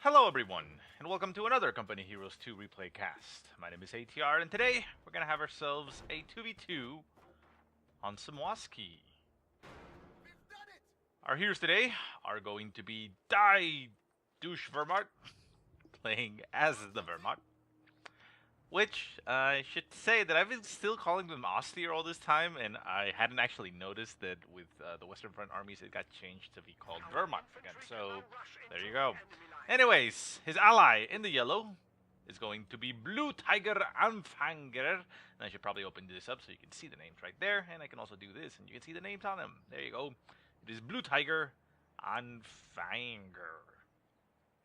Hello everyone, and welcome to another Company Heroes 2 replay cast. My name is ATR, and today we're gonna have ourselves a 2v2 on Semoskiy. Our heroes today are going to be Douche Wehrmacht, playing as the Wehrmacht. Which, I should say that I've been still calling them austere all this time, and I hadn't actually noticed that with the Western Front armies it got changed to be called Wehrmacht again, so there you go. Anyways, his ally in the yellow is going to be blutigerAnfaenger, and I should probably open this up so you can see the names right there, and I can also do this, and you can see the names on them. There you go. It is blutigerAnfaenger.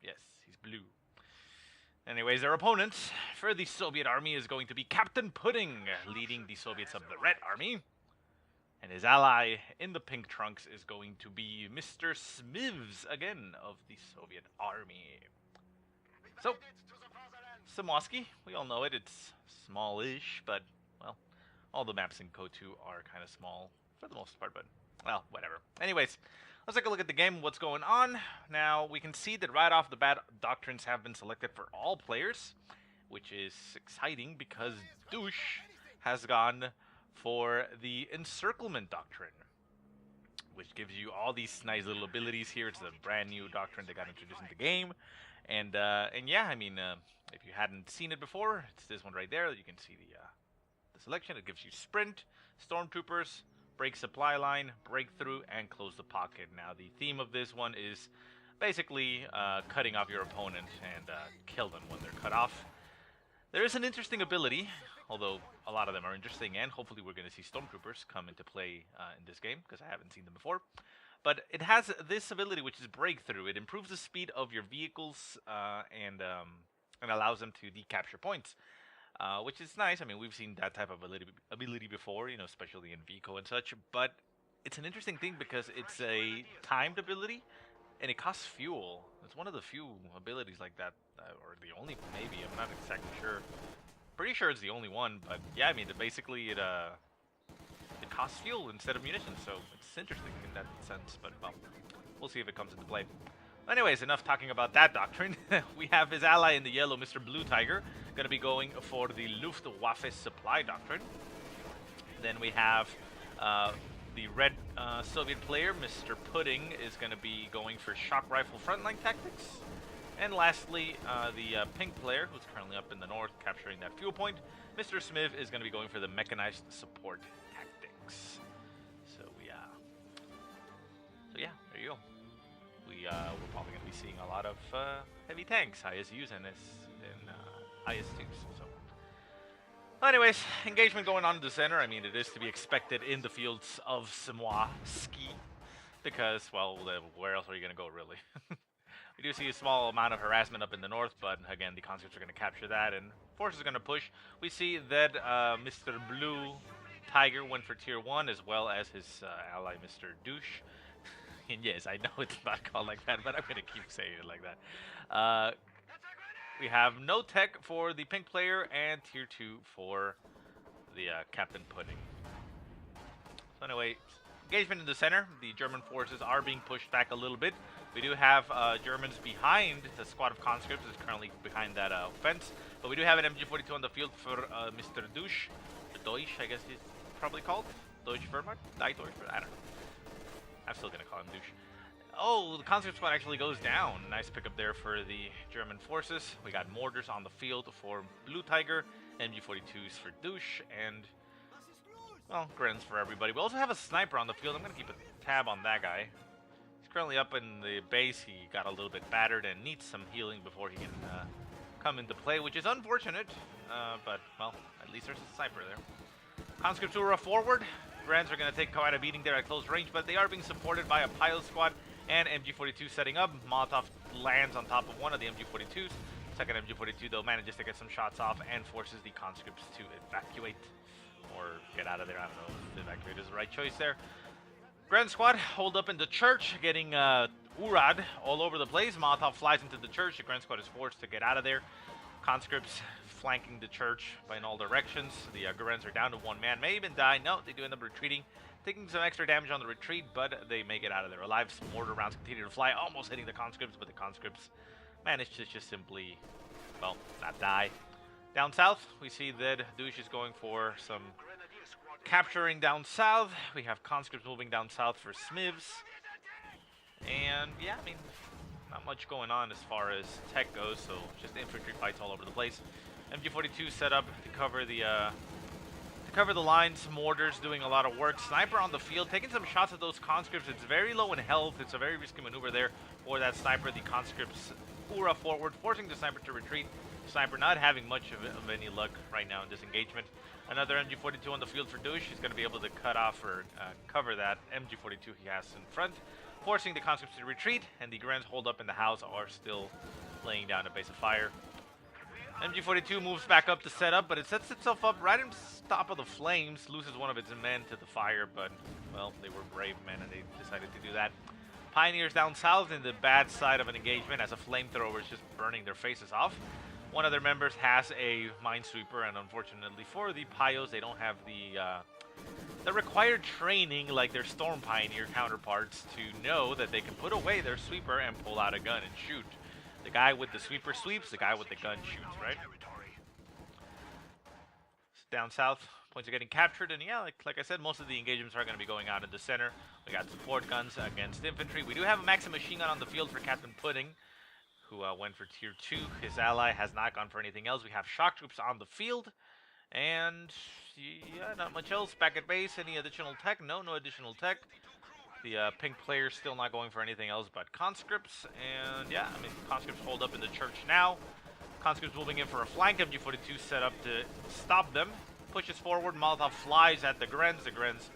Yes, he's blue. Anyways, their opponent for the Soviet army is going to be Captain Pudding, leading the Soviets of the Red Army. And his ally in the pink trunks is going to be Mr. Smivvs, again, of the Soviet army. So, Semoskiy, we all know it, it's small-ish, but, well, all the maps in CoH2 are kind of small for the most part, but, well, whatever. Anyways, let's take a look at the game, what's going on. Now, we can see that right off the bat, doctrines have been selected for all players, which is exciting because Douche has gone for the Encirclement Doctrine, which gives you all these nice little abilities here. It's a brand new doctrine that got introduced in the game. And yeah, I mean, if you hadn't seen it before, it's this one right there. You can see the selection. It gives you Sprint, Stormtroopers, Break Supply Line, Breakthrough, and Close the Pocket. Now, the theme of this one is basically cutting off your opponent and kill them when they're cut off. There is an interesting ability, although a lot of them are interesting, and hopefully we're going to see Stormtroopers come into play in this game, because I haven't seen them before. But it has this ability, which is Breakthrough. It improves the speed of your vehicles and allows them to decapture points, which is nice. I mean, we've seen that type of ability before, you know, especially in Vico and such. But it's an interesting thing because it's a timed ability, and it costs fuel. It's one of the few abilities like that, or the only, maybe. I'm not exactly sure. Pretty sure it's the only one, but yeah, I mean, basically it costs fuel instead of munitions, so it's interesting in that sense, but well, we'll see if it comes into play. Anyways, enough talking about that doctrine. We have his ally in the yellow, Mr. Blue Tiger, going to be going for the Luftwaffe supply doctrine. Then we have the red Soviet player, Mr. Pudding, is going to be going for shock rifle frontline tactics. And lastly, the pink player, who's currently up in the north, capturing that fuel point, Mr. Smith, is going to be going for the mechanized support tactics. So yeah, there you go. We're probably going to be seeing a lot of heavy tanks, ISUs, and IS-2s. So, anyways, engagement going on in the center. I mean, it is to be expected in the fields of Semoskiy, because, well, where else are you going to go, really? We do see a small amount of harassment up in the north, but again, the conscripts are going to capture that, and forces are going to push. We see that Mr. Blue Tiger went for tier 1, as well as his ally, Mr. Douche. And yes, I know it's not called like that, but I'm going to keep saying it like that. We have no tech for the pink player, and tier 2 for the Captain Pudding. So anyway, engagement in the center. The German forces are being pushed back a little bit. We do have Germans behind. The squad of conscripts is currently behind that fence. But we do have an MG42 on the field for Mr. Douche. Deutsche, I guess he's probably called. Deutsche Wehrmacht? I don't know. I'm still going to call him Douche. Oh, the conscript squad actually goes down. Nice pickup there for the German forces. We got mortars on the field for Blue Tiger, MG42s for Douche, and, well, grins for everybody. We also have a sniper on the field. I'm going to keep a tab on that guy. He's currently up in the base. He got a little bit battered and needs some healing before he can come into play, which is unfortunate, but, well, at least there's a sniper there. Conscripts who are forward. Grans are going to take quite a beating there at close range, but they are being supported by a pilot squad and MG42 setting up. Molotov lands on top of one of the MG42s. Second MG42, though, manages to get some shots off and forces the conscripts to evacuate or get out of there. I don't know if evacuate is the right choice there. Grand Squad hold up in the church, getting Urad all over the place. Molotov flies into the church. The Grand Squad is forced to get out of there. Conscripts flanking the church in all directions. The Gurens are down to one man. May even die. No, they do end up retreating. Taking some extra damage on the retreat, but they make it out of there alive. Some mortar rounds continue to fly, almost hitting the conscripts, but the conscripts manage to just simply, well, not die. Down south, we see that Deutsche is going for some capturing down south. We have conscripts moving down south for Smivvs. And yeah, I mean, not much going on as far as tech goes, so just infantry fights all over the place. MG42 set up to cover the lines. Mortars doing a lot of work. Sniper on the field, taking some shots at those conscripts. It's very low in health. It's a very risky maneuver there for that sniper. The conscripts hurrah forward, forcing the sniper to retreat. Sniper not having much of any luck right now in this engagement. Another MG42 on the field for Deutsche. He's going to be able to cut off or cover that MG42 he has in front, forcing the conscripts to retreat, and the Grens hold up in the house are still laying down a base of fire. MG42 moves back up to set up, but it sets itself up right in top of the flames, loses one of its men to the fire, but, well, they were brave men and they decided to do that. Pioneers down south in the bad side of an engagement as a flamethrower is just burning their faces off. One of their members has a minesweeper, and unfortunately for the Pios, they don't have the required training like their Storm Pioneer counterparts to know that they can put away their sweeper and pull out a gun and shoot. The guy with the sweeper sweeps, the guy with the gun shoots, right? Down south, points are getting captured, and yeah, like I said, most of the engagements are going to be going out in the center. We got support guns against infantry. We do have a Maxim machine gun on the field for Captain Pudding, who went for tier 2. His ally has not gone for anything else. We have shock troops on the field, and yeah, not much else. Back at base, any additional tech? No additional tech. The pink player's still not going for anything else but conscripts, and yeah, I mean, conscripts hold up in the church now. Conscripts moving in for a flank. MG42 set up to stop them. Pushes forward. Molotov flies at the Grens. The Grens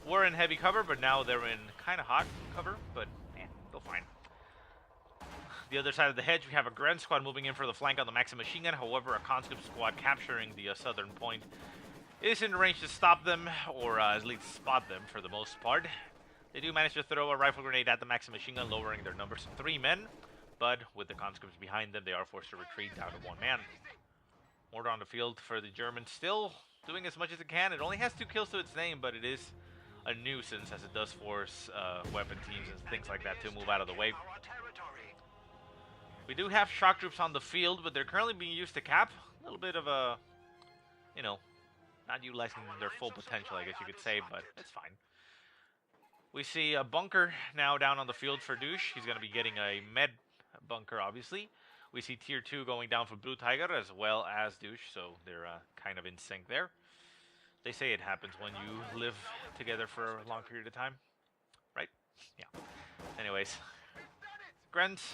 were in heavy cover, but now they're in kind of hot cover, but they'll fine. The other side of the hedge, we have a Gren squad moving in for the flank on the Maxim machine gun. However, a conscript squad capturing the southern point is in range to stop them, or at least spot them for the most part. They do manage to throw a rifle grenade at the Maxim machine gun, lowering their numbers to 3 men. But with the conscripts behind them, they are forced to retreat down to 1 man. Mortar on the field for the Germans, still doing as much as it can. It only has 2 kills to its name, but it is a nuisance as it does force weapon teams and things like that to move out of the way. We do have shock troops on the field, but they're currently being used to cap. A little bit of a, you know, not utilizing their full potential, I guess you could say, but it's fine. We see a bunker now down on the field for Douche. He's going to be getting a med bunker, obviously. We see tier 2 going down for blutiger as well as Douche, so they're kind of in sync there. They say it happens when you live together for a long period of time, right? Yeah. Anyways, Grens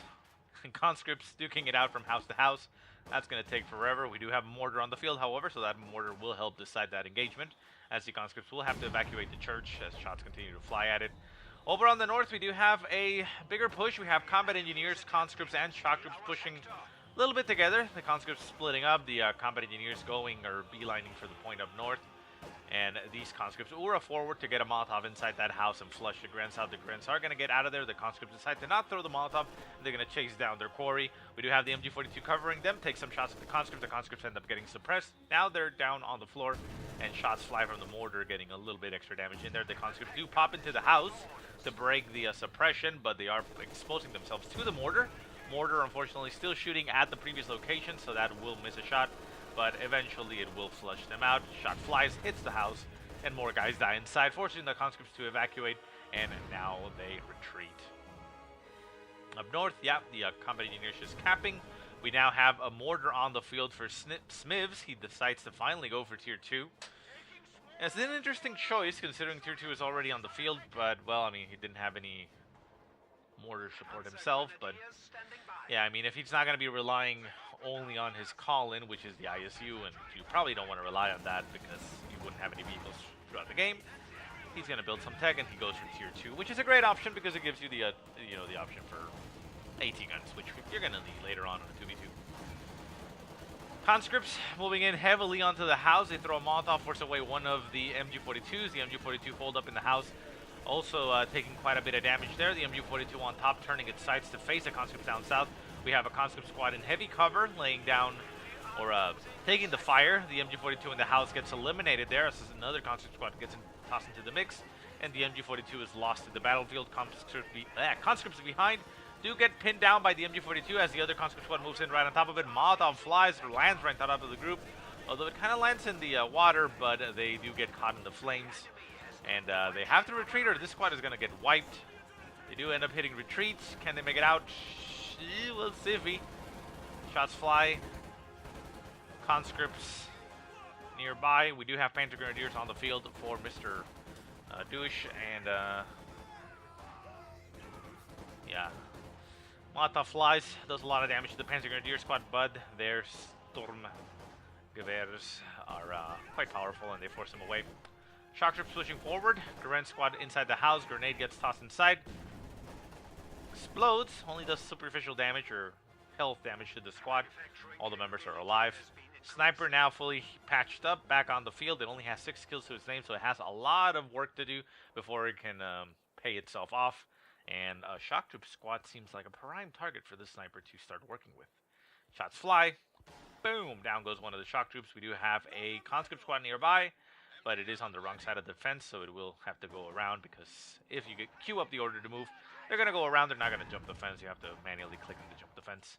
and conscripts duking it out from house to house. That's going to take forever. We do have a mortar on the field, however, so that mortar will help decide that engagement, as the conscripts will have to evacuate the church as shots continue to fly at it. Over on the north, we do have a bigger push. We have combat engineers, conscripts, and shock troops pushing a little bit together. The conscripts splitting up, the combat engineers going or beelining for the point up north. And these conscripts hurrah forward to get a Molotov inside that house and flush the Grens out. The Grens are going to get out of there. The conscripts decide to not throw the Molotov. They're going to chase down their quarry. We do have the MG42 covering them. Take some shots at the conscripts. The conscripts end up getting suppressed. Now they're down on the floor, and shots fly from the mortar, getting a little bit extra damage in there. The conscripts do pop into the house to break the suppression, but they are exposing themselves to the mortar. Mortar, unfortunately, still shooting at the previous location, so that will miss a shot. But eventually it will flush them out. Shot flies, hits the house, and more guys die inside, forcing the conscripts to evacuate, and now they retreat. Up north, yeah, the combat engineers just capping. We now have a mortar on the field for Smivvs. He decides to finally go for tier 2. It's an interesting choice, considering tier 2 is already on the field, but, well, I mean, he didn't have any mortar support himself, but, yeah, I mean, if he's not going to be relying only on his call-in, which is the ISU, and you probably don't want to rely on that because you wouldn't have any vehicles throughout the game. He's going to build some tech, and he goes for tier 2, which is a great option because it gives you the the option for AT guns, which you're going to need later on in a 2v2. Conscripts moving in heavily onto the house. They throw a Molotov, force away one of the MG42s. The MG42 hold up in the house, also taking quite a bit of damage there. The MG42 on top, turning its sights to face the conscripts down south. We have a conscript squad in heavy cover, laying down, or taking the fire. The MG42 in the house gets eliminated there, as another conscript squad gets tossed into the mix, and the MG42 is lost to the battlefield. Conscripts behind, do get pinned down by the MG42 as the other conscript squad moves in right on top of it. Molotov flies or lands right on top of the group, although it kind of lands in the water, but they do get caught in the flames. And they have to retreat or this squad is going to get wiped. They do end up hitting retreats. Can they make it out? We'll see if shots fly. Conscripts nearby. We do have Panzer Grenadiers on the field for Mr. Deutsche, and yeah, Molotov flies, does a lot of damage to the Panzer Grenadier squad, but their Sturmgewehrs are quite powerful and they force them away. Shock troops pushing forward. Gren squad inside the house. Grenade gets tossed inside. Explodes. Only does superficial damage or health damage to the squad. All the members are alive. Sniper now fully patched up, back on the field. It only has 6 kills to its name, so it has a lot of work to do before it can pay itself off. And a shock troop squad seems like a prime target for this sniper to start working with. Shots fly. Boom! Down goes one of the shock troops. We do have a conscript squad nearby, but it is on the wrong side of the fence, so it will have to go around, because if you queue up the order to move, they're going to go around. They're not going to jump the fence. You have to manually click them to jump the fence.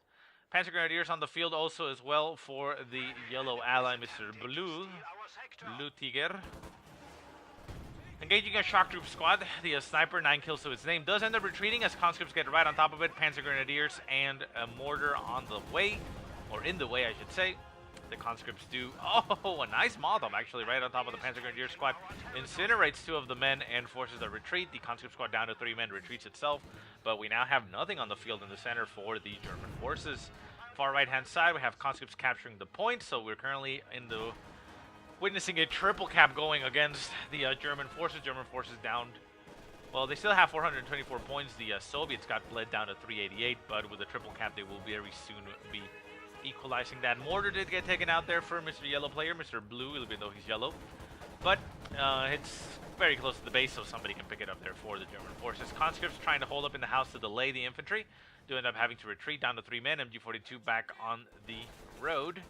Panzer Grenadiers on the field also as well for the yellow ally, Mr. Blutiger. Engaging a shock troop squad, the sniper, 9 kills to its name, does end up retreating as conscripts get right on top of it. Panzer Grenadiers and a mortar on the way, or in the way I should say. The conscripts do, a nice Molotov actually right on top of the Panzer Grenadier squad. Incinerates 2 of the men and forces a retreat. The conscript squad down to 3 men retreats itself, but we now have nothing on the field in the center for the German forces. Far right hand side we have conscripts capturing the point, so we're currently witnessing a triple cap going against the German forces. German forces down, well, they still have 424 points. The Soviets got bled down to 388, but with a triple cap they will very soon be equalizing that. Mortar did get taken out there for Mr. Yellow player, Mr. Blue, even though he's yellow. But it's very close to the base, so somebody can pick it up there for the German forces. Conscripts trying to hold up in the house to delay the infantry. Do end up having to retreat down to 3 men. MG42 back on the road.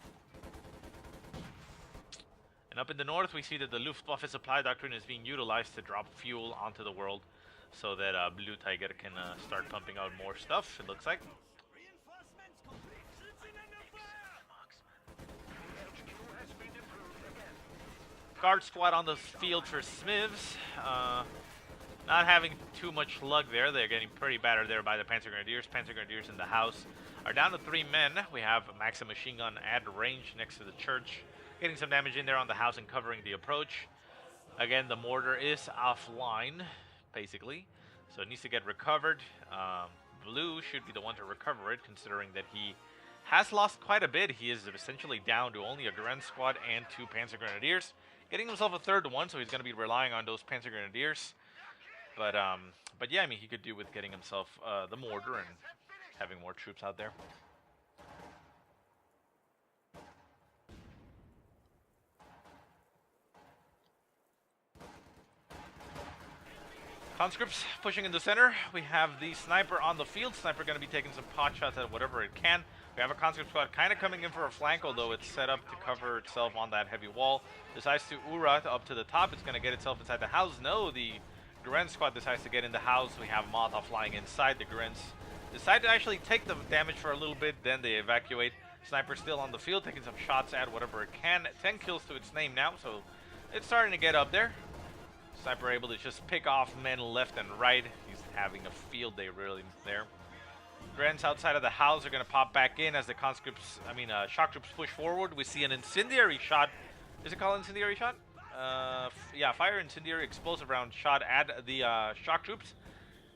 And up in the north, we see that the Luftwaffe supply doctrine is being utilized to drop fuel onto the world so that Blutiger can start pumping out more stuff, it looks like. Guard squad on the field for Smivvs. Not having too much luck there. They're getting pretty battered there by the Panzer Grenadiers. Panzer Grenadiers in the house are down to 3 men. We have a Maxim machine gun at range next to the church. Getting some damage in there on the house and covering the approach. Again, the mortar is offline, basically. So it needs to get recovered. Blue should be the one to recover it, considering that he has lost quite a bit. He is essentially down to only a Gren squad and 2 Panzer Grenadiers. Getting himself a 3rd one, so he's going to be relying on those Panzer Grenadiers. But yeah, I mean, he could do with getting himself the mortar and having more troops out there. Conscripts pushing in the center. We have the sniper on the field. Sniper going to be taking some pot shots at whatever it can. We have a conscript squad kind of coming in for a flank, although it's set up to cover itself on that heavy wall. Decides to Ura up to the top. It's going to get itself inside the house. No, the Gren squad decides to get in the house. We have Molotov flying inside. The Grens decide to actually take the damage for a little bit, then they evacuate. Sniper still on the field, taking some shots at whatever it can. 10 kills to its name now, so it's starting to get up there. Sniper able to just pick off men left and right. He's having a field day really there. Grens outside of the house are going to pop back in as the conscripts, shock troops push forward. We see an incendiary shot. Is it called incendiary shot? Yeah, fire incendiary explosive round shot at the shock troops.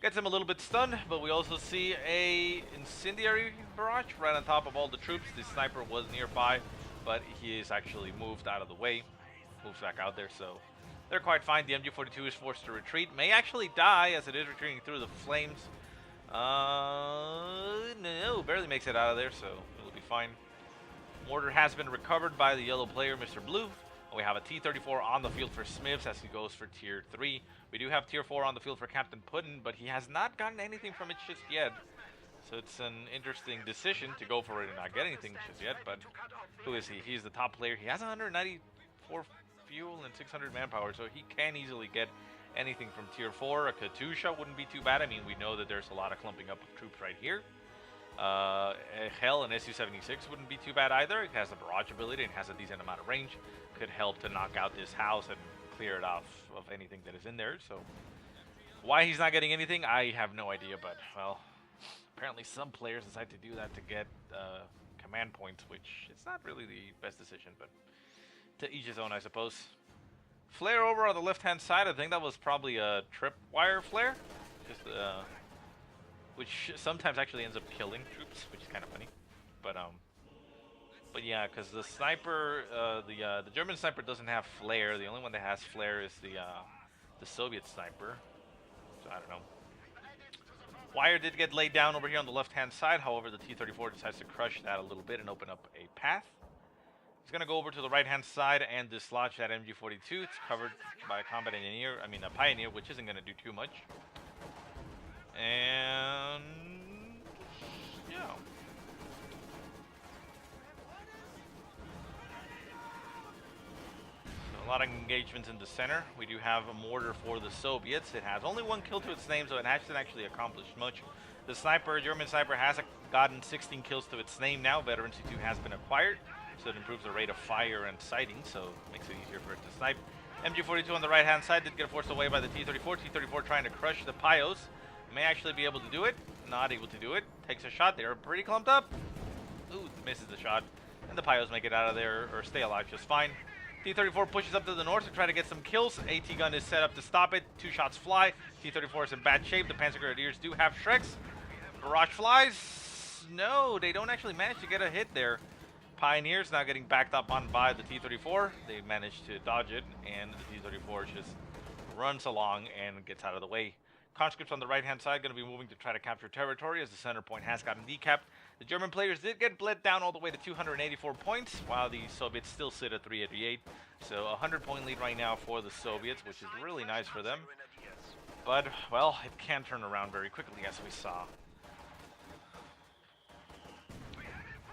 Gets him a little bit stunned, but we also see a incendiary barrage right on top of all the troops. The sniper was nearby, but he is actually moved out of the way. Moves back out there, so they're quite fine. The MG42 is forced to retreat. May actually die as it is retreating through the flames. No, barely makes it out of there, so it'll be fine. Mortar has been recovered by the yellow player, Mr. Blue. We have a T-34 on the field for Smivvs as he goes for Tier 3. We do have Tier 4 on the field for Captain Puddin, but he has not gotten anything from it just yet. So it's an interesting decision to go for it and not get anything just yet, but who is he? He's the top player. He has 194 fuel and 600 manpower, so he can easily get anything from tier 4. A Katusha wouldn't be too bad. I mean, we know that there's a lot of clumping up of troops right here. Hell and Su-76 wouldn't be too bad either. It has a barrage ability and has a decent amount of range. Could help to knock out this house and clear it off of anything that is in there. So why he's not getting anything, I have no idea. But, well, apparently some players decide to do that to get command points, which it's not really the best decision, but to each his own, I suppose. Flare over on the left-hand side. I think that was probably a tripwire flare. Just which sometimes actually ends up killing troops, which is kind of funny. But yeah, because the sniper, the German sniper doesn't have flare. The only one that has flare is the Soviet sniper. So I don't know. Wire did get laid down over here on the left-hand side. However, the T-34 decides to crush that a little bit and open up a path. He's going to go over to the right-hand side and dislodge that MG42. It's covered by a combat engineer, a pioneer, which isn't going to do too much. And yeah. So a lot of engagements in the center. We do have a mortar for the Soviets. It has only 1 kill to its name, so it hasn't actually accomplished much. The sniper, German sniper, has gotten 16 kills to its name now. Veteran C2 has been acquired, so it improves the rate of fire and sighting, so it makes it easier for it to snipe. MG42 on the right-hand side did get forced away by the T-34. T-34 trying to crush the Pios. May actually be able to do it. Not able to do it. Takes a shot. They're pretty clumped up. Ooh, misses the shot. And the Pios make it out of there, or stay alive just fine. T-34 pushes up to the north to try to get some kills. AT gun is set up to stop it. 2 shots fly. T-34 is in bad shape. The Panzer Grenadiers do have Shreks. Barrage flies. No, they don't actually manage to get a hit there. Pioneers now getting backed up on by the T-34. They manage to dodge it, and the T-34 just runs along and gets out of the way. Conscripts on the right-hand side going to be moving to try to capture territory as the center point has gotten decapped. The German players did get bled down all the way to 284 points, while the Soviets still sit at 388. So a 100-point lead right now for the Soviets, which is really nice for them. But, well, it can turn around very quickly, as we saw.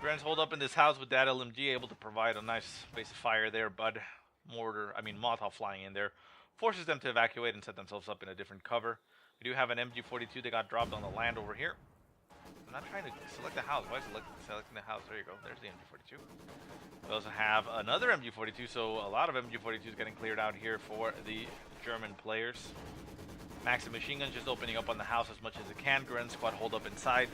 Grens hold up in this house with that LMG, able to provide a nice base of fire there, but Molotov flying in there forces them to evacuate and set themselves up in a different cover. We do have an MG42 that got dropped on the land over here. I'm not trying to select the house. Why is it selecting the house? There you go. There's the MG42. We also have another MG42, so a lot of MG42s getting cleared out here for the German players. Maxim machine gun just opening up on the house as much as it can. Gren squad hold up inside.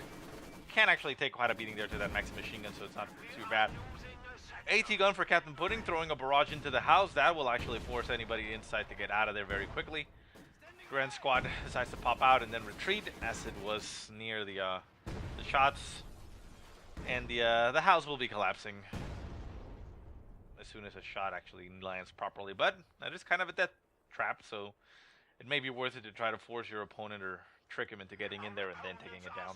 Can actually take quite a beating there to that Maxim machine gun, so it's not too bad. AT gun for Captain Pudding, throwing a barrage into the house. That will actually force anybody inside to get out of there very quickly. Grand Squad decides to pop out and then retreat, as it was near the shots, and the house will be collapsing as soon as a shot actually lands properly. But that is kind of a death trap, so it may be worth it to try to force your opponent or trick him into getting in there and then taking it down.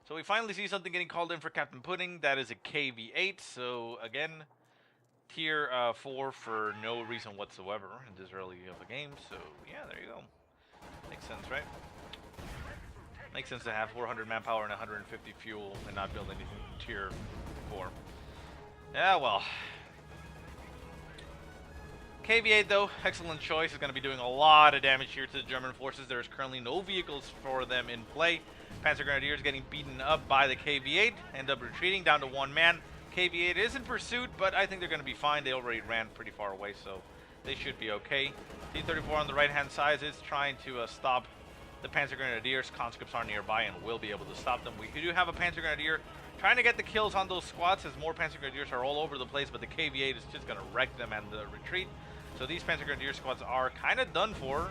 So we finally see something getting called in for Captain Pudding. That is a KV-8. So again, tier 4 for no reason whatsoever in this early of the game. So yeah, there you go. Makes sense, right? Makes sense to have 400 manpower and 150 fuel and not build anything tier 4. Yeah, well. KV-8 though, excellent choice. Is going to be doing a lot of damage here to the German forces. There's currently no vehicles for them in play. Panzer Grenadiers getting beaten up by the KV-8, end up retreating down to 1 man. KV-8 is in pursuit, but I think they're going to be fine. They already ran pretty far away, so they should be okay. T-34 on the right-hand side is trying to stop the Panzer Grenadiers. Conscripts are nearby and will be able to stop them. We do have a Panzer Grenadier trying to get the kills on those squads, as more Panzer Grenadiers are all over the place, but the KV-8 is just going to wreck them and retreat. So these Panzer Grenadier squads are kind of done for.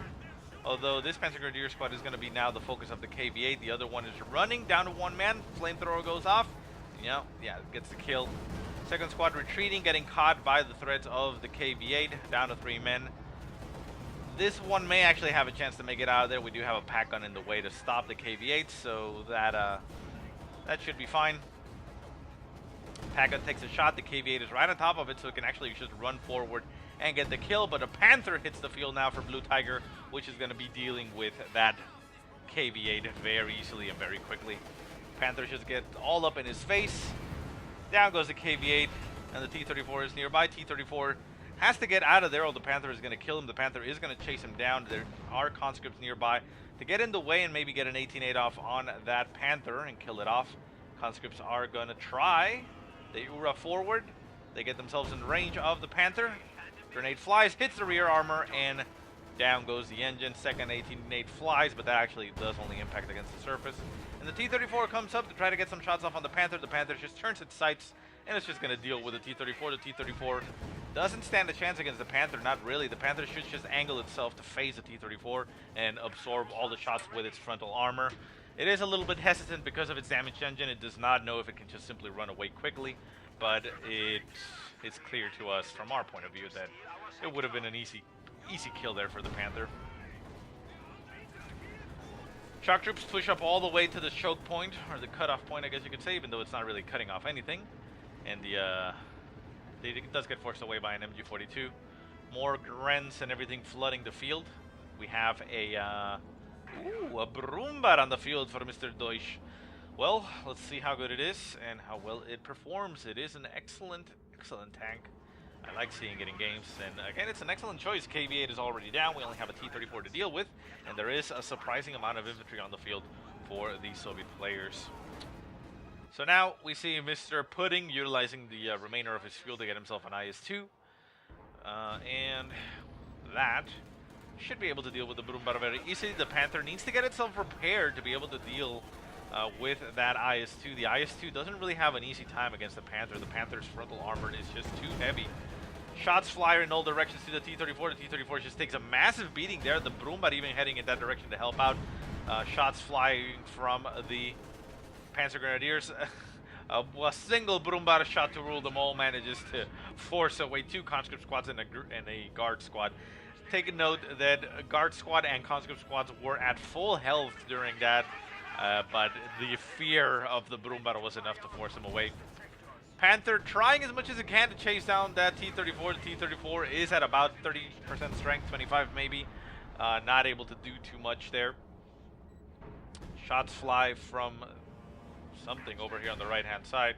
Although this Panzer Grenadier squad is going to be now the focus of the KV-8. The other one is running down to 1 man. Flamethrower goes off. Yeah, gets the kill. Second squad retreating, getting caught by the threats of the KV-8. Down to 3 men. This one may actually have a chance to make it out of there. We do have a pack gun in the way to stop the KV-8, so that should be fine. Pack gun takes a shot. The KV-8 is right on top of it, so it can actually just run forward and get the kill, but a Panther hits the field now for Blue Tiger, which is going to be dealing with that KV-8 very easily and very quickly. Panther just gets all up in his face. Down goes the KV-8, and the T-34 is nearby. T-34 Has to get out of there or the Panther is going to kill him. The Panther is going to chase him down. There are conscripts nearby to get in the way and maybe get an 18-8 off on that Panther and kill it off. Conscripts are going to try. They Ura forward. They get themselves in range of the Panther. Grenade flies, hits the rear armor, and down goes the engine. Second 18-8 flies, but that actually does only impact against the surface. And the T-34 comes up to try to get some shots off on the Panther. The Panther just turns its sights, and it's just going to deal with the T-34. The T-34 doesn't stand a chance against the Panther, not really. The Panther should just angle itself to phase the T-34 and absorb all the shots with its frontal armor. It is a little bit hesitant because of its damaged engine. It does not know if it can just simply run away quickly, but it's clear to us from our point of view that it would have been an easy kill there for the Panther. Shock troops push up all the way to the choke point, or the cutoff point, I guess you could say, even though it's not really cutting off anything. And it does get forced away by an MG42. More Grens and everything flooding the field. We have a Brumbar on the field for Mr. Deutsche. Well, let's see how good it is and how well it performs. It is an excellent tank. I like seeing it in games, and again, it's an excellent choice. KV-8 is already down. We only have a T-34 to deal with, and there is a surprising amount of infantry on the field for the Soviet players. So now we see Mr. Pudding utilizing the remainder of his fuel to get himself an IS-2, and that should be able to deal with the Brumbar very easily. The Panther needs to get itself prepared to be able to deal with that IS-2. The IS-2 doesn't really have an easy time against the Panther. The Panther's frontal armor is just too heavy. Shots fly in all directions to the T-34. The T-34 just takes a massive beating there. The Brumbar even heading in that direction to help out. Shots flying from the Panzer Grenadiers. A single Brumbar shot to rule them all manages to force away two conscript squads and a guard squad. Take a note that guard squad and conscript squads were at full health during that, but the fear of the Brumbar was enough to force them away. Panther trying as much as it can to chase down that T-34. The T-34 is at about 30% strength, 25 maybe. Not able to do too much there. Shots fly from something over here on the right-hand side.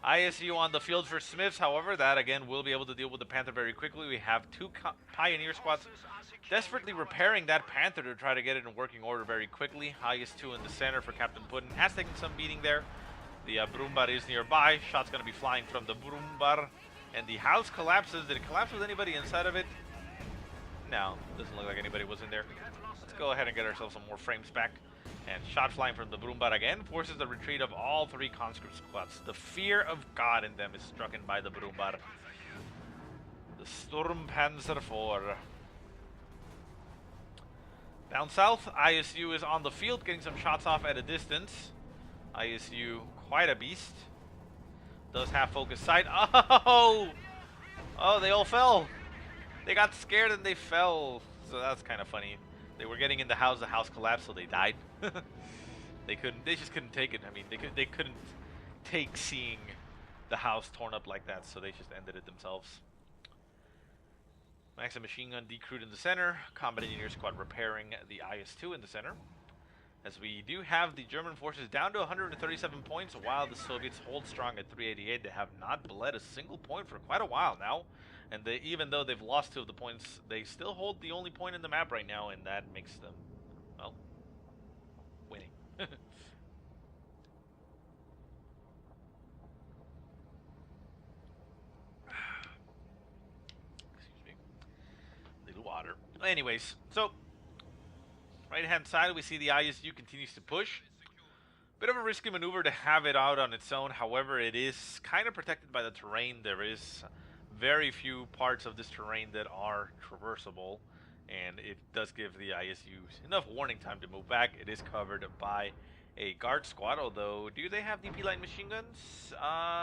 ISU on the field for Smivvs, however, that again will be able to deal with the Panther very quickly. We have two Pioneer squads desperately repairing that Panther to try to get it in working order very quickly. IS-2 in the center for Captain Puddin has taken some beating there. The Brumbar is nearby. Shots going to be flying from the Brumbar. And the house collapses. Did it collapse with anybody inside of it? No, doesn't look like anybody was in there. Let's go ahead and get ourselves some more frames back. And shot flying from the Brumbar again forces the retreat of all three conscript squads. The fear of God in them is struck in by the Brumbar. The Sturmpanzer IV. Down south, ISU is on the field, getting some shots off at a distance. ISU, quite a beast. Does have focus sight. Oh, they all fell. They got scared and they fell. So that's kind of funny. They were getting in the house collapsed, so they died. They just couldn't take it. I mean, they couldn't take seeing the house torn up like that, so they just ended it themselves. Maxim machine gun decrewed in the center. Combat engineer squad repairing the IS-2 in the center. As we do have the German forces down to 137 points, while the Soviets hold strong at 388. They have not bled a single point for quite a while now. And even though they've lost 2 of the points, they still hold the only point in the map right now, and that makes them, well, winning. Excuse me. Little water. Anyways, so right-hand side, we see the ISU continues to push. Bit of a risky maneuver to have it out on its own. However, it is kind of protected by the terrain. There is very few parts of this terrain that are traversable, and it does give the ISU enough warning time to move back. It is covered by a guard squad, although do they have DP line machine guns?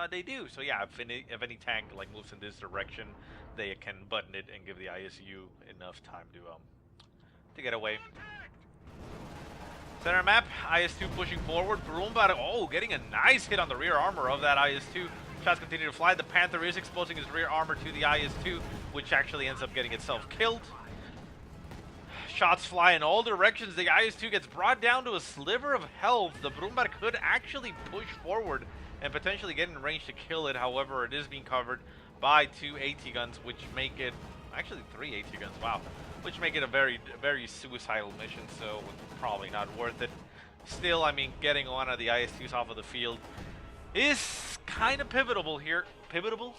They do. So yeah, if any tank like moves in this direction, they can button it and give the ISU enough time to get away. Center map, IS-2 pushing forward. Brumbar, getting a nice hit on the rear armor of that IS-2. Shots continue to fly. The Panther is exposing his rear armor to the IS-2, which actually ends up getting itself killed. Shots fly in all directions. The IS-2 gets brought down to a sliver of health. The Brumbar could actually push forward and potentially get in range to kill it. However, it is being covered by 2 AT guns, which make it actually 3 AT guns. Wow, which make it a very suicidal mission. So probably not worth it. Still, I mean, getting one of the IS-2s off of the field is kind of pivotal here. Pivotal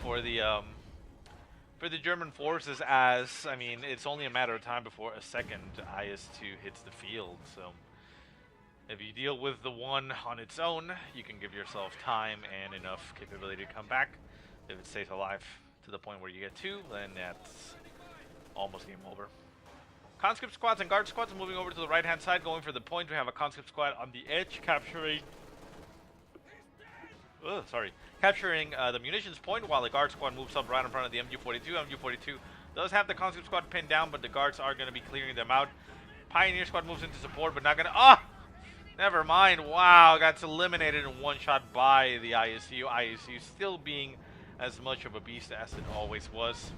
for the German forces, as I mean, it's only a matter of time before a second IS-2 hits the field. So if you deal with the one on its own, you can give yourself time and enough capability to come back. If it stays alive to the point where you get 2, then that's almost game over. Conscript squads and guard squads moving over to the right hand side, going for the point. We have a conscript squad on the edge capturing the munitions point, while the guard squad moves up right in front of the MG42. MG42 does have the conscript squad pinned down, but the guards are going to be clearing them out. Pioneer squad moves into support, but not going to... Never mind. Wow, got eliminated in one shot by the ISU. ISU still being as much of a beast as it always was.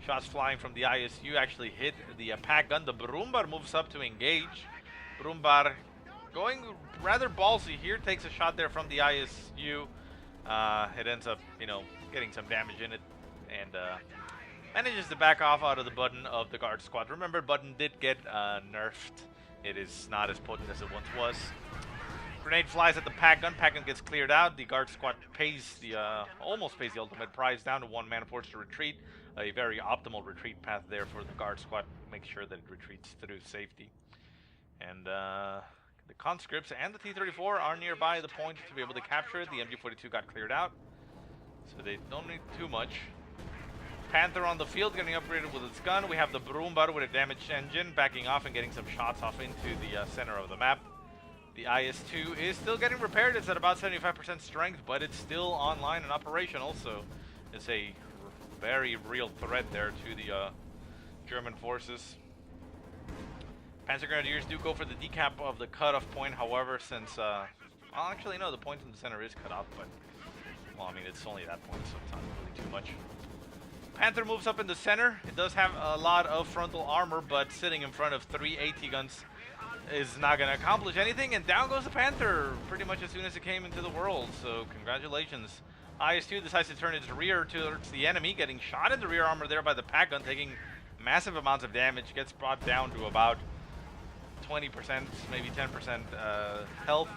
Shots flying from the ISU actually hit the pack gun. The Brumbar moves up to engage. Brumbar going rather ballsy here, takes a shot there from the ISU. It ends up, getting some damage in it, and manages to back off out of the button of the guard squad. Remember, button did get nerfed. It is not as potent as it once was. Grenade flies at the pack gun. Pack gun gets cleared out. The guard squad almost pays the ultimate prize, down to 1 man, forced to retreat. A very optimal retreat path there for the guard squad. Make sure that it retreats through safety. And the conscripts and the T-34 are nearby the point to be able to capture it. The MG42 got cleared out, so they don't need too much. Panther on the field, getting upgraded with its gun. We have the Brumbar with a damaged engine, backing off and getting some shots off into the center of the map. The IS-2 is still getting repaired. It's at about 75% strength, but it's still online and operational, so it's a very real threat there to the German forces. Panzer Grenadiers do go for the decap of the cutoff point, however, since, well, actually, no, the point in the center is cut off, but, well, I mean, it's only that point, so it's not really too much. Panther moves up in the center. It does have a lot of frontal armor, but sitting in front of 3 AT guns is not going to accomplish anything, and down goes the Panther pretty much as soon as it came into the world, so congratulations. IS-2 decides to turn its rear towards the enemy, getting shot in the rear armor there by the pack gun, taking massive amounts of damage, gets brought down to about 20%, maybe 10% health.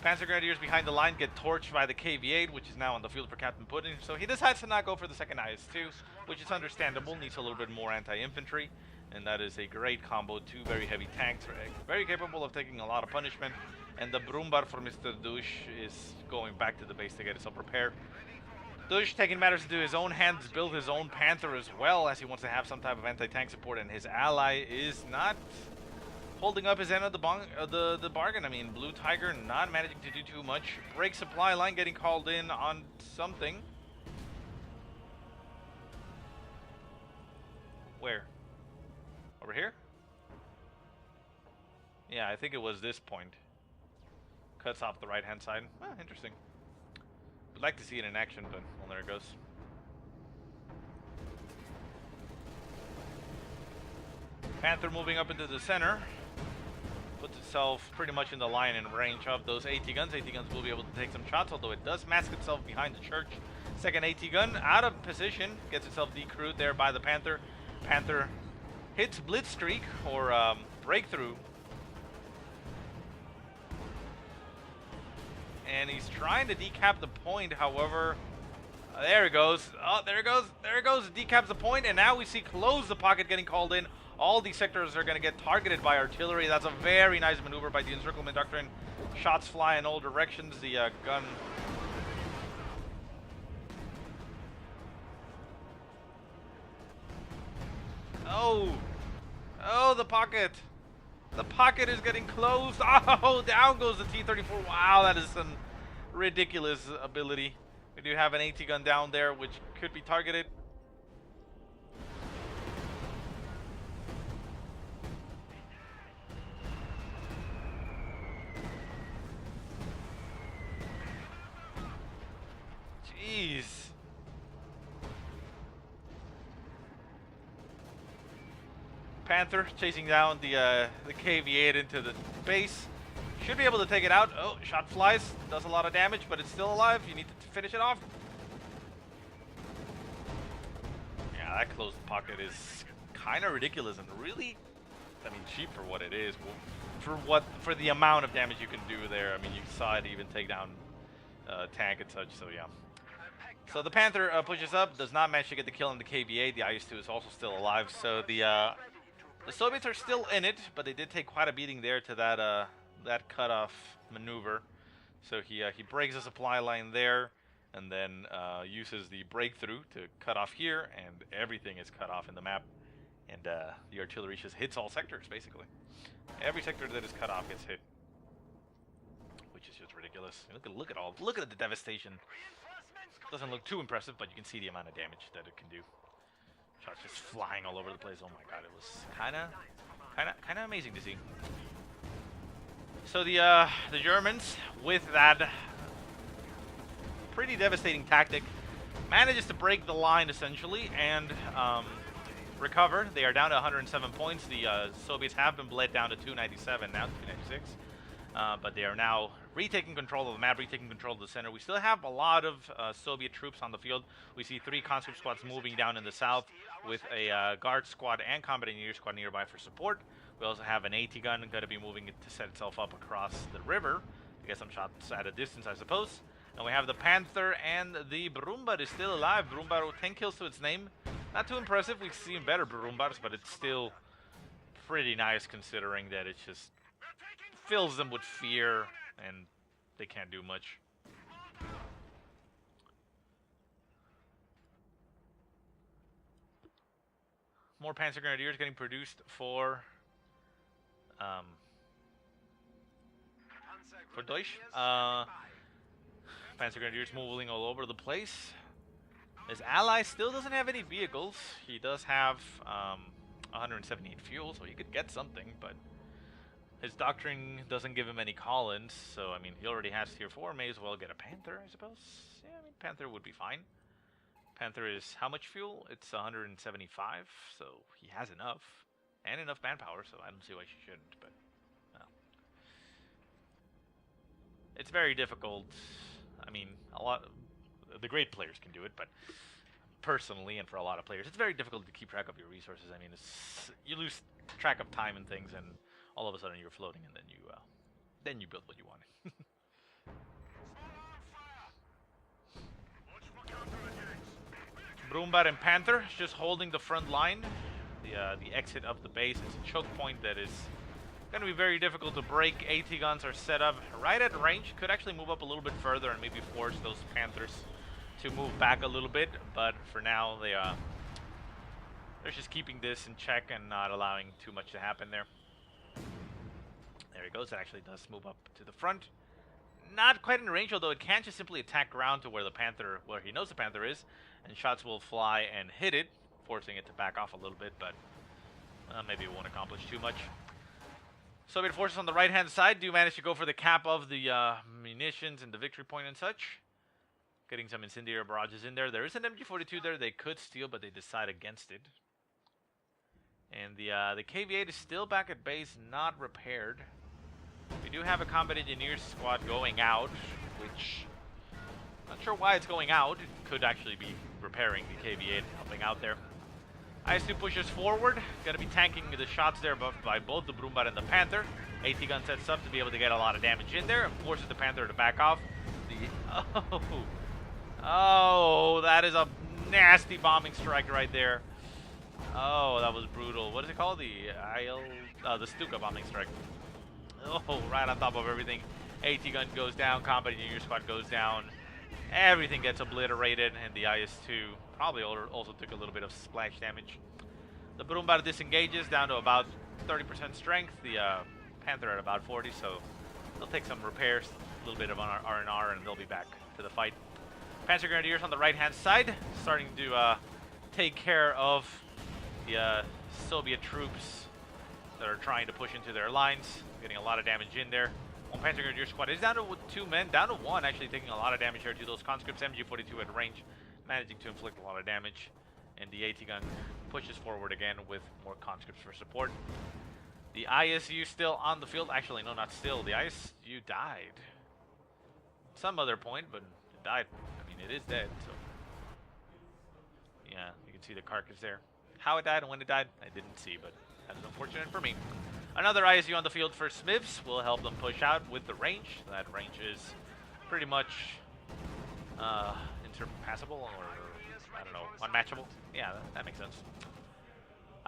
Panzer Grenadiers behind the line get torched by the KV-8, which is now on the field for Captain Pudding, so he decides to not go for the second IS-2, which is understandable, needs a little bit more anti-infantry, and that is a great combo. 2 very heavy tanks, very capable of taking a lot of punishment, and the Brumbar for Mr. Douche is going back to the base to get itself repaired. Douche, taking matters into his own hands, build his own Panther as well, as he wants to have some type of anti-tank support, and his ally is not holding up his end of the bargain. I mean, Blue Tiger not managing to do too much. Break supply line getting called in on something. Where? Over here? Yeah, I think it was this point. Cuts off the right-hand side. Ah, interesting. Would like to see it in action, but, well, there it goes. Panther moving up into the center. Puts itself pretty much in the line and range of those AT guns. AT guns will be able to take some shots, although it does mask itself behind the church. Second AT gun out of position. Gets itself decrewed there by the Panther. Panther hits Blitzkrieg, or breakthrough. And he's trying to decap the point, however, there it goes. Oh, there it goes. There it goes. Decaps the point, and now we see close the pocket getting called in. All these sectors are going to get targeted by artillery. That's a very nice maneuver by the Encirclement Doctrine. Shots fly in all directions. The gun... Oh, the pocket. The pocket is getting closed. Oh, down goes the T-34. Wow, that is some ridiculous ability. We do have an AT gun down there, which could be targeted. Jeez. Panther chasing down the KV-8 into the base. Should be able to take it out. Oh, shot flies. Does a lot of damage, but it's still alive. You need to finish it off. Yeah, that closed pocket is kind of ridiculous and really, I mean, cheap for what it is. For the amount of damage you can do there. I mean, you saw it even take down tank and such, so yeah. So the Panther pushes up, does not manage to get the kill on the KVA. The IS-2 is also still alive, so the Soviets are still in it, but they did take quite a beating there to that cutoff maneuver. So he breaks the supply line there, and then uses the breakthrough to cut off here, and everything is cut off in the map. And the artillery just hits all sectors, basically. Every sector that is cut off gets hit, which is just ridiculous. Look at the devastation. Doesn't look too impressive, but you can see the amount of damage that it can do. Shots just flying all over the place. Oh my god, it was kind of amazing to see. So the Germans, with that pretty devastating tactic, manages to break the line essentially and recover. They are down to 107 points. The Soviets have been bled down to 297 now, 296. But they are now retaking control of the map, retaking control of the center. We still have a lot of Soviet troops on the field. We see 3 conscript squads moving down in the south with a guard squad and combat engineer squad nearby for support. We also have an AT gun going to be moving to set itself up across the river to get some shots at a distance, I suppose. And we have the Panther and the Brumbar is still alive. Brumbar with 10 kills to its name. Not too impressive. We've seen better Brumbars, but it's still pretty nice considering that it just fills them with fear and they can't do much. More Panzer Grenadiers getting produced for Deutsche. Panzer Grenadiers moving all over the place. His ally still doesn't have any vehicles. He does have 178 fuel, so he could get something, but his Doctrine doesn't give him any call-ins, so I mean, he already has tier 4, may as well get a Panther, I suppose. Yeah, I mean, Panther would be fine. Panther is how much fuel? It's 175, so he has enough, and enough manpower, so I don't see why she shouldn't, but well. It's very difficult. I mean, the great players can do it, but personally, and for a lot of players, it's very difficult to keep track of your resources. I mean, you lose track of time and things, and all of a sudden you're floating, and then you build what you want. Brumbar and Panther just holding the front line. The exit of the base is a choke point that is going to be very difficult to break. AT guns are set up right at range. Could actually move up a little bit further and maybe force those Panthers to move back a little bit. But for now, they're just keeping this in check and not allowing too much to happen there. There he goes. It actually does move up to the front. Not quite in range, although it can just simply attack ground to where he knows the Panther is, and shots will fly and hit it, forcing it to back off a little bit, but maybe it won't accomplish too much. Soviet forces on the right-hand side do manage to go for the cap of the munitions and the victory point and such. Getting some incendiary barrages in there. There is an MG42 there they could steal, but they decide against it. And the KV-8 is still back at base, not repaired. We do have a combat engineers squad going out, which not sure why it's going out. It could actually be repairing the KV-8, helping out there. IS-2 pushes forward, gonna be tanking the shots there by both the Brumbar and the Panther. AT gun sets up to be able to get a lot of damage in there, and forces the Panther to back off. Oh, that is a nasty bombing strike right there. Oh, that was brutal. What is it called? The Stuka bombing strike. Oh, right on top of everything. AT gun goes down, combat engineer squad goes down. Everything gets obliterated, and the IS-2 probably also took a little bit of splash damage. The Brumbar disengages down to about 30% strength. The Panther at about 40, so they'll take some repairs, a little bit of R&R, and they'll be back to the fight. Panzer Grenadiers on the right-hand side, starting to take care of the Soviet troops that are trying to push into their lines, getting a lot of damage in there. One Panzer Grenadier squad is down to 2 men, down to 1, actually taking a lot of damage here to those conscripts. MG42 at range, managing to inflict a lot of damage. And the AT gun pushes forward again with more conscripts for support. The ISU still on the field. Actually, no, not still. The ISU died. Some other point, but it died. I mean, it is dead, so. Yeah, you can see the carcass there. How it died and when it died, I didn't see, but that is unfortunate for me. Another ISU on the field for Smivvs will help them push out with the range. That range is pretty much interpassable, or I don't know, unmatchable. Yeah, that makes sense.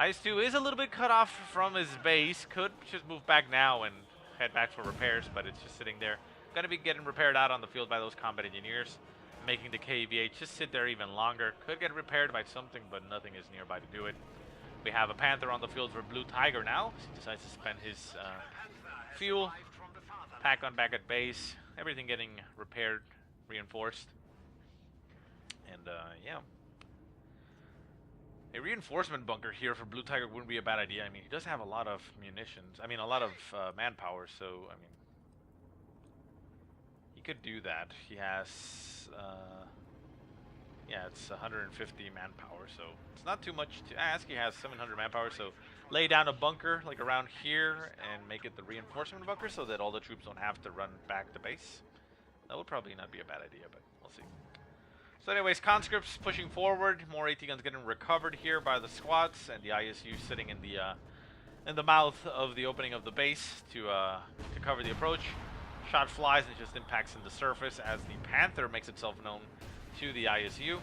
IS-2 is a little bit cut off from his base. Could just move back now and head back for repairs, but it's just sitting there. Going to be getting repaired out on the field by those combat engineers, making the KVH just sit there even longer. Could get repaired by something, but nothing is nearby to do it. We have a Panther on the field for Blue Tiger now. He decides to spend his fuel. Pack on back at base. Everything getting repaired, reinforced. And yeah. A reinforcement bunker here for Blue Tiger wouldn't be a bad idea. I mean, he does have a lot of munitions. I mean, a lot of manpower, so, I mean, he could do that. He has, yeah, it's 150 manpower, so it's not too much to ask. He has 700 manpower, so lay down a bunker, like around here, and make it the reinforcement bunker so that all the troops don't have to run back to base. That would probably not be a bad idea, but we'll see. So anyways, conscripts pushing forward, more AT guns getting recovered here by the squads, and the ISU sitting in the mouth of the opening of the base to cover the approach. Shot flies and just impacts in the surface as the Panther makes itself known to the ISU.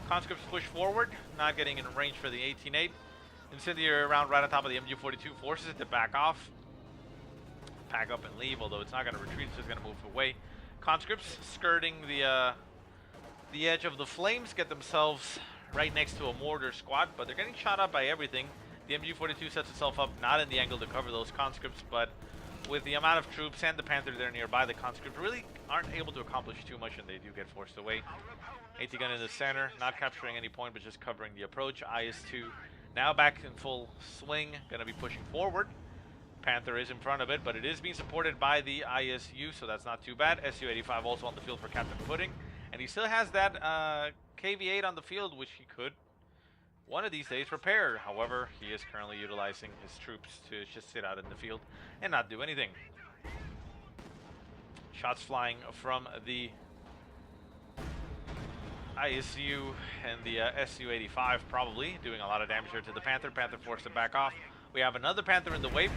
Conscripts push forward, not getting in range for the 18-8. Incendiary round right on top of the MG-42 forces it to back off. Pack up and leave, although it's not going to retreat, it's just going to move away. Conscripts skirting the edge of the flames, get themselves right next to a mortar squad, but they're getting shot up by everything. The MG-42 sets itself up not in the angle to cover those conscripts, but with the amount of troops and the Panther there nearby, the conscripts really aren't able to accomplish too much, and they do get forced away. AT gun in the center, not capturing any point, but just covering the approach. IS-2 now back in full swing, going to be pushing forward. Panther is in front of it, but it is being supported by the ISU, so that's not too bad. Su-85 also on the field for Captain Pudding. And he still has that KV-8 on the field, which he could one of these days repair. However, he is currently utilizing his troops to just sit out in the field and not do anything. Shots flying from the ISU and the Su-85 probably doing a lot of damage here to the Panther. Panther forced to back off. We have another Panther in the way.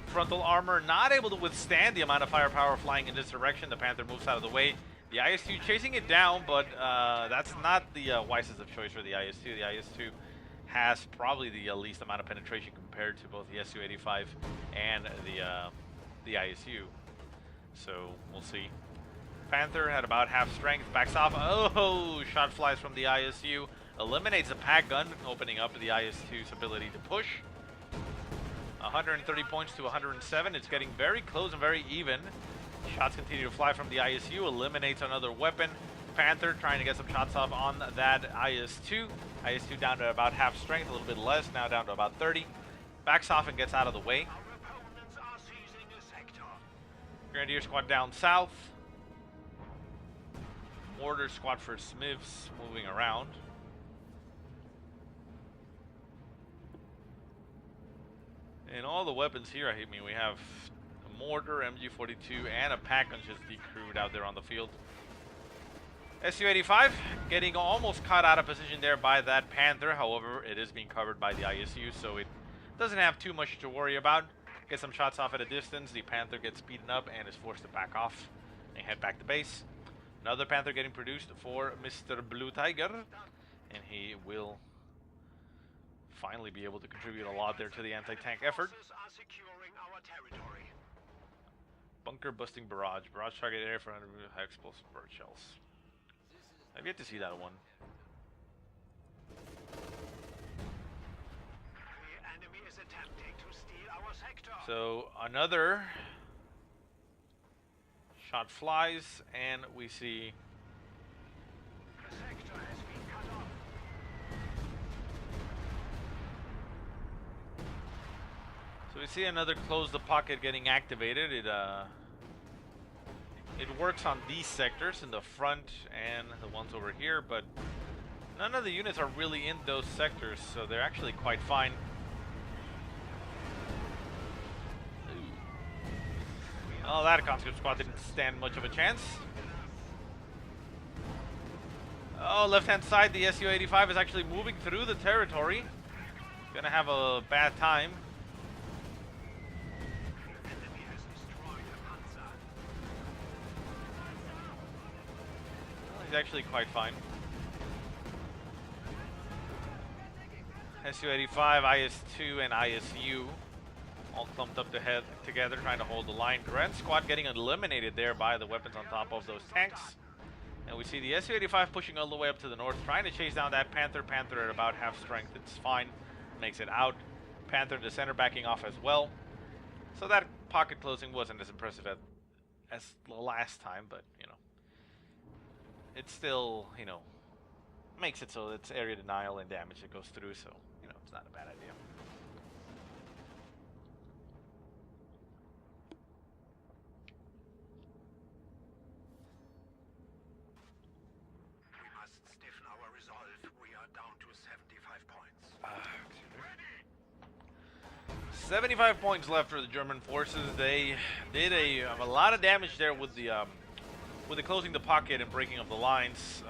Frontal armor not able to withstand the amount of firepower flying in this direction. The Panther moves out of the way. The IS-2 chasing it down, but that's not the wisest of choice for the IS-2. The IS-2 has probably the least amount of penetration compared to both the Su-85 and the ISU. So we'll see. Panther had about half strength, backs off. Oh, shot flies from the ISU. Eliminates a pack gun, opening up the IS-2's ability to push. 130 points to 107. It's getting very close and very even. Shots continue to fly from the ISU, eliminates another weapon. Panther trying to get some shots off on that IS-2. IS-2 down to about half strength, a little bit less, now down to about 30. Backs off and gets out of the way. Grenadier squad down south. Mortar squad for Smivvs moving around. And all the weapons here, I mean, we have a mortar, MG-42, and a pack gun just decrewed out there on the field. Su-85 getting almost caught out of position there by that Panther. However, it is being covered by the ISU, so it doesn't have too much to worry about. Get some shots off at a distance. The Panther gets beaten up and is forced to back off and head back to base. Another Panther getting produced for Mr. Blue Tiger, and he will finally be able to contribute a lot there to the anti-tank effort. Bunker busting barrage. Barrage target area for high explosive bird shells. I've yet to see that one. The enemy is attempting to steal our sector. So another shot flies, and we see The sector has been cut off. So we see another close the pocket getting activated. It works on these sectors in the front and the ones over here, but none of the units are really in those sectors, so they're actually quite fine. Oh, that conscript squad didn't stand much of a chance. Oh, left-hand side, the Su-85 is actually moving through the territory. Gonna have a bad time. Enemy has destroyed the Panzer. Well, he's actually quite fine. Su-85, IS-2, and ISU all clumped up together trying to hold the line. Grand squad getting eliminated there by the weapons on top of those tanks. And we see the Su-85 pushing all the way up to the north, trying to chase down that Panther. Panther at about half strength. It's fine. Makes it out. Panther in the center backing off as well. So that pocket closing wasn't as impressive as the last time, but, you know, it's still, you know, makes it so it's area denial and damage that goes through, so, you know, it's not a bad idea. We must stiffen our resolve. We are down to 75 points. 75 points left for the German forces. They did a lot of damage there with the closing the pocket and breaking of the lines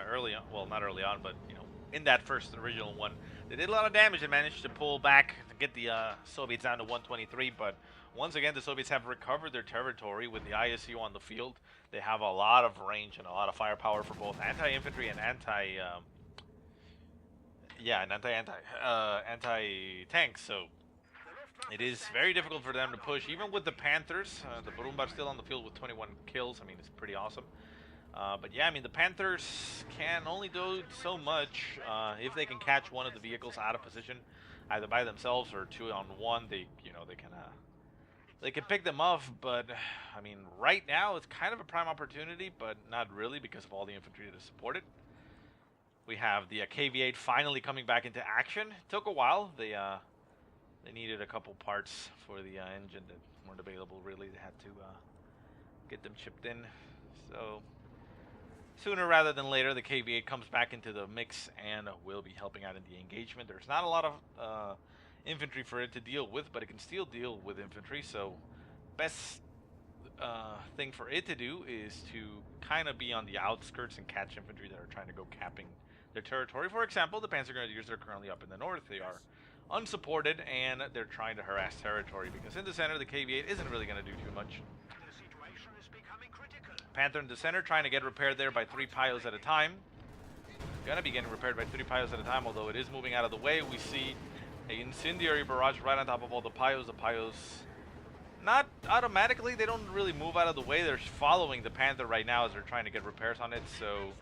early on. Well, not early on, but you know, in that first original one, they did a lot of damage and managed to pull back to get the Soviets down to 123. But once again, the Soviets have recovered their territory with the ISU on the field. They have a lot of range and a lot of firepower for both anti-infantry and anti-tanks. So it is very difficult for them to push, even with the Panthers. The Brummbach still on the field with 21 kills. I mean, it's pretty awesome. But yeah, I mean, the Panthers can only do so much if they can catch one of the vehicles out of position, either by themselves or 2-on-1. They can pick them off. But I mean, right now it's kind of a prime opportunity, but not really because of all the infantry to support it. We have the KV-8 finally coming back into action. It took a while. They needed a couple parts for the engine that weren't available, really. They had to get them chipped in. So, sooner rather than later, the KV-8 comes back into the mix and will be helping out in the engagement. There's not a lot of infantry for it to deal with, but it can still deal with infantry. So, best thing for it to do is to kind of be on the outskirts and catch infantry that are trying to go capping their territory. For example, the Panzer Grenadiers are currently up in the north. They are unsupported, and they're trying to harass territory because in the center the KV-8 isn't really going to do too much. The situation is becoming critical. Panther in the center trying to get repaired there by 3 piles at a time. Gonna be getting repaired by 3 piles at a time, although it is moving out of the way. We see an incendiary barrage right on top of all the piles. The piles, not automatically, they don't really move out of the way. They're following the Panther right now as they're trying to get repairs on it. So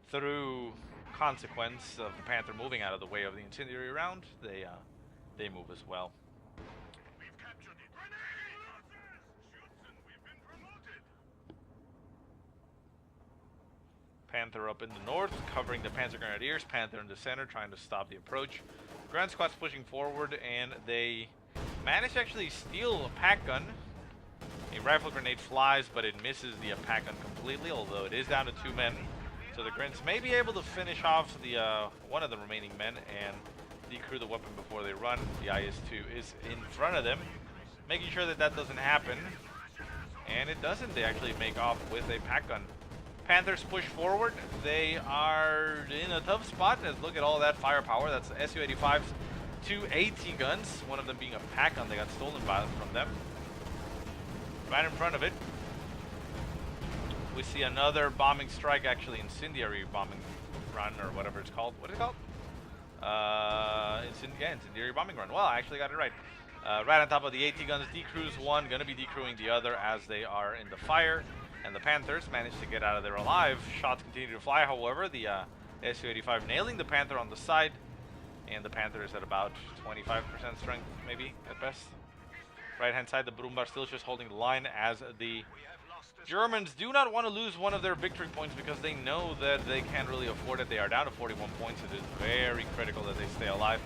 through consequence of the Panther moving out of the way of the incendiary round, they move as well. We've captured it. We've been promoted. Panther up in the north, covering the Panzer Grenadiers. Panther in the center, trying to stop the approach. Grand Squad's pushing forward, and they manage to actually steal a pack gun. A rifle grenade flies, but it misses the pack gun completely, although it is down to 2 men. So the Grins may be able to finish off the one of the remaining men and decrew the weapon before they run. The IS-2 is in front of them, making sure that that doesn't happen. And it doesn't. They actually make off with a pack gun. Panthers push forward. They are in a tough spot. Look at all that firepower. That's the Su-85's 2 AT guns, one of them being a pack gun. They got stolen from them. Right in front of it, we see another bombing strike, actually incendiary bombing run, or whatever it's called. What is it called? Incendiary bombing run. Well, I actually got it right. Right on top of the AT guns, decrews one, gonna be decrewing the other as they are in the fire. And the Panthers managed to get out of there alive. Shots continue to fly, however, the Su-85 nailing the Panther on the side. And the Panther is at about 25% strength, maybe, at best. Right-hand side, the Brummbach still just holding the line as the Germans do not want to lose one of their victory points because they know that they can't really afford it. They are down to 41 points. It is very critical that they stay alive.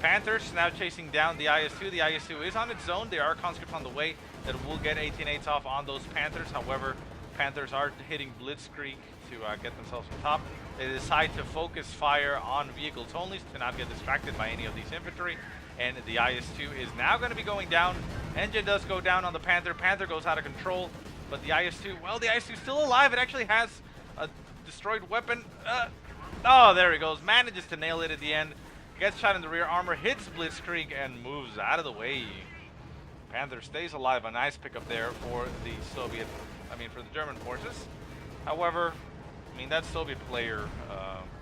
Panthers now chasing down the IS-2. The IS-2 is on its own. There are conscripts on the way that will get 18-8s off on those Panthers. However, Panthers are hitting blitzkrieg to get themselves on top. They decide to focus fire on vehicles only to not get distracted by any of these infantry. And the IS-2 is now going to be going down Engine does go down on the Panther. Panther goes out of control. But the IS-2, well, the IS-2 is still alive. It actually has a destroyed weapon. Oh, there he goes. Manages to nail it at the end. Gets shot in the rear armor, hits Blitzkrieg, and moves out of the way. Panther stays alive. A nice pickup there for the for the German forces. However, I mean, that Soviet player,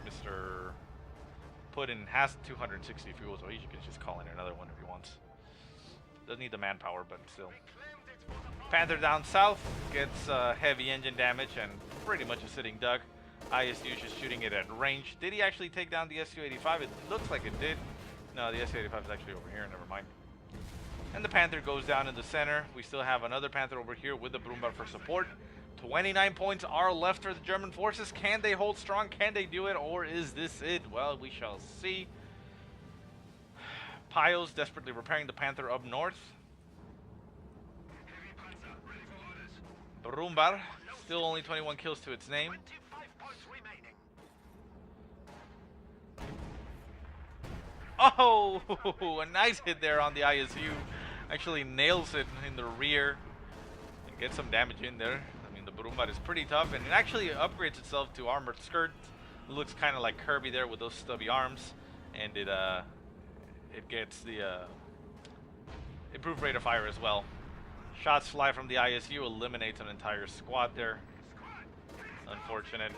Mr. Putin, has 260 fuel, so he can just call in another one if he wants. Doesn't need the manpower, but still. Panther down south gets heavy engine damage and pretty much a sitting duck. ISU is just shooting it at range. Did he actually take down the Su-85? It looks like it did. No, the Su-85 is actually over here. Never mind. And the Panther goes down in the center. We still have another Panther over here with the Brummbär for support. 29 points are left for the German forces. Can they hold strong? Can they do it? Or is this it? Well, we shall see. Piles desperately repairing the Panther up north. Brummbär, still only 21 kills to its name. Oh, a nice hit there on the ISU. Actually nails it in the rear and gets some damage in there. I mean, the Brummbär is pretty tough, and it actually upgrades itself to armored skirt. It looks kind of like Kirby there with those stubby arms, and it gets the improved rate of fire as well. Shots fly from the ISU, eliminates an entire squad there. Unfortunate.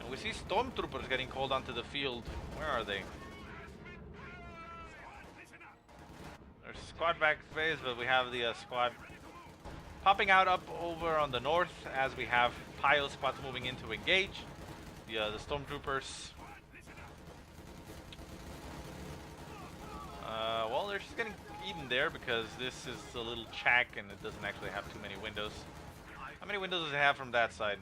And we see stormtroopers getting called onto the field. Where are they? There's squad back phase, but we have the squad popping out up over on the north as we have Pile squads moving in to engage. The stormtroopers. Well, they're just getting eaten there because this is a little shack and it doesn't actually have too many windows. How many windows does it have from that side?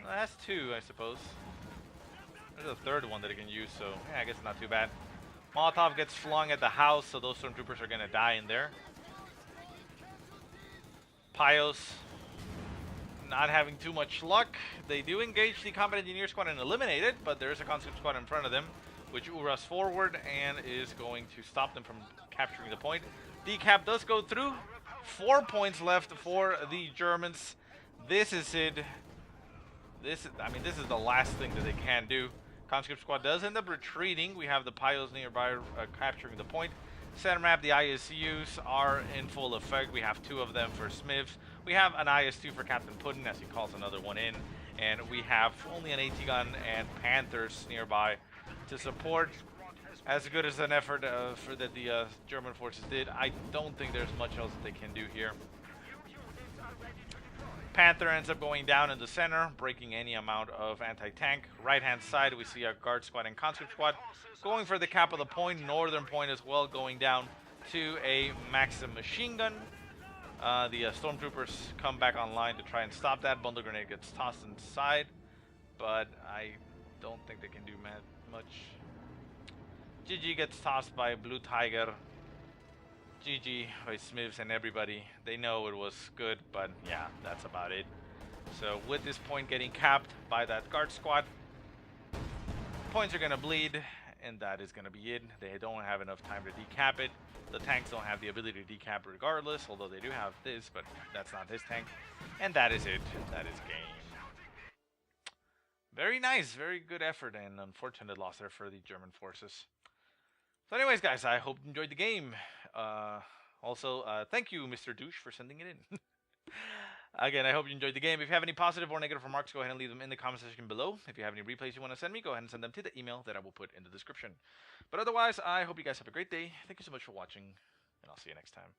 Well, it has 2, I suppose. There's a third one that it can use, so yeah, I guess not too bad. Molotov gets flung at the house, so those stormtroopers are gonna die in there. Pios not having too much luck. They do engage the combat engineer squad and eliminate it, but there is a conscript squad in front of them, which Uras forward and is going to stop them from capturing the point. The Capt does go through. 4 points left for the Germans. This is it. This is the last thing that they can do. Conscript squad does end up retreating. We have the Pios nearby capturing the point. Center map, the ISUs are in full effect. We have 2 of them for Smivvs. We have an IS-2 for Captain Putin as he calls another one in. And we have only an AT gun and Panthers nearby to support. As good as an effort that the German forces did, I don't think there's much else that they can do here. Panther ends up going down in the center, breaking any amount of anti-tank. Right-hand side, we see our guard squad and conscript squad going for the cap of the point. Northern point as well, going down to a Maxim machine gun. The stormtroopers come back online to try and stop that. Bundle grenade gets tossed inside, but I don't think they can do much. GG gets tossed by Blue Tiger. GG by Smivvs and everybody. They know it was good, but yeah, that's about it. So with this point getting capped by that guard squad, points are gonna bleed, and that is gonna be it. They don't have enough time to decap it. The tanks don't have the ability to decap regardless, although they do have this, but that's not this tank. And that is it. That is game. Very nice, very good effort, and unfortunate loss there for the German forces. So anyways, guys, I hope you enjoyed the game. Also, thank you, Mr. Douche, for sending it in. Again, I hope you enjoyed the game. If you have any positive or negative remarks, go ahead and leave them in the comment section below. If you have any replays you want to send me, go ahead and send them to the email that I will put in the description. But otherwise, I hope you guys have a great day. Thank you so much for watching, and I'll see you next time.